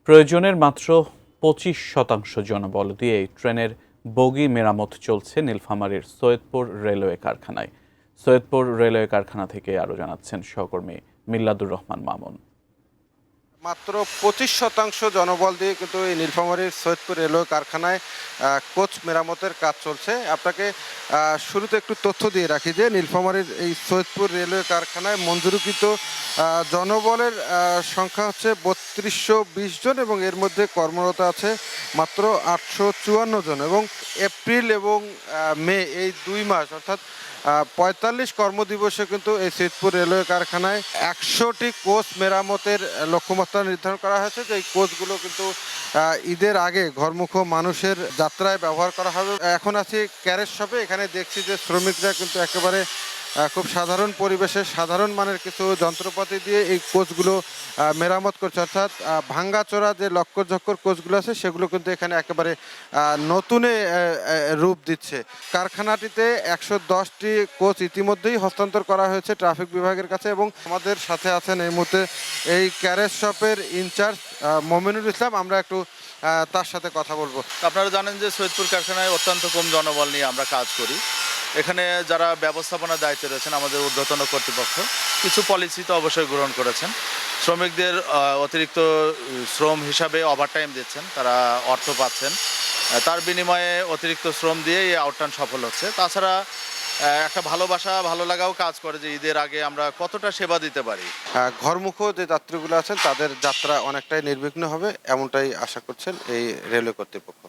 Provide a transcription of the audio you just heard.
প্রয়োজনের মাত্র 25% জনবল দিয়ে ট্রেনের বগি মেরামত চলছে নীলফামারীর সৈয়দপুর রেলওয়ে কারখানায়। সৈয়দপুর রেলওয়ে কারখানা থেকে আরও জানাচ্ছেন সহকর্মী মিল্লাদুর রহমান মামুন। মাত্র 25% জনবল দিয়ে কিন্তু এই নীলফামারীর সৈয়দপুর রেলওয়ে কারখানায় কোচ মেরামতের কাজ চলছে। আপনাকে শুরুতে একটু তথ্য দিয়ে রাখি যে নীলফামারীর এই সৈয়দপুর রেলওয়ে কারখানায় মঞ্জুরকৃত জনবলের সংখ্যা হচ্ছে 3220 জন এবং এর মধ্যে কর্মরত আছে মাত্র 854 জন এবং এপ্রিল এবং মে এই 2 মাস অর্থাৎ 45 কর্মদিবসে কিন্তু এই সৈয়দপুর রেলওয়ে কারখানায় 100টি কোচ মেরামতের লক্ষ্যমাত্রা নির্ধারণ করা হয়েছে। যে এই কোচগুলো কিন্তু ঈদের আগে ঘরমুখ মানুষের যাত্রায় ব্যবহার করা হবে। এখন আছি ক্যারেজ শপে, এখানে দেখছি যে শ্রমিকরা কিন্তু একেবারে খুব সাধারণ পরিবেশে সাধারণ মানের কিছু যন্ত্রপাতি দিয়ে এই কোচগুলো মেরামত করছে, অর্থাৎ ভাঙ্গাচোরা যে লক্করঝক্কর কোচগুলো আছে সেগুলো কিন্তু এখানে একেবারে নতুনে রূপ দিচ্ছে। কারখানাটিতে 110টি কোচ ইতিমধ্যেই হস্তান্তর করা হয়েছে ট্রাফিক বিভাগের কাছে এবং আমাদের সাথে আছেন এই মুহূর্তে এই ক্যারেজ শপের ইনচার্জ মমিনুল ইসলাম। আমরা একটু তার সাথে কথা বলবো। আপনারা জানেন যে সৈয়দপুর কারখানায় অত্যন্ত কম জনবল নিয়ে আমরা কাজ করি। এখানে যারা ব্যবস্থাপনার দায়িত্বে রয়েছেন আমাদের ঊর্ধ্বতন কর্তৃপক্ষ কিছু পলিসি তো অবশ্যই গ্রহণ করেছেন। শ্রমিকদের অতিরিক্ত শ্রম হিসাবে ওভারটাইম দিচ্ছেন, তারা অর্থ পাচ্ছেন, তার বিনিময়ে অতিরিক্ত শ্রম দিয়ে এই আউটটার্ন সফল হচ্ছে। তাছাড়া একটা ভালোবাসা ভালো লাগাও কাজ করে যে ঈদের আগে আমরা কতটা সেবা দিতে পারি। ঘরমুখ যে যাত্রীগুলো আছেন তাদের যাত্রা অনেকটাই নির্বিঘ্ন হবে এমনটাই আশা করছেন এই রেলওয়ে কর্তৃপক্ষ।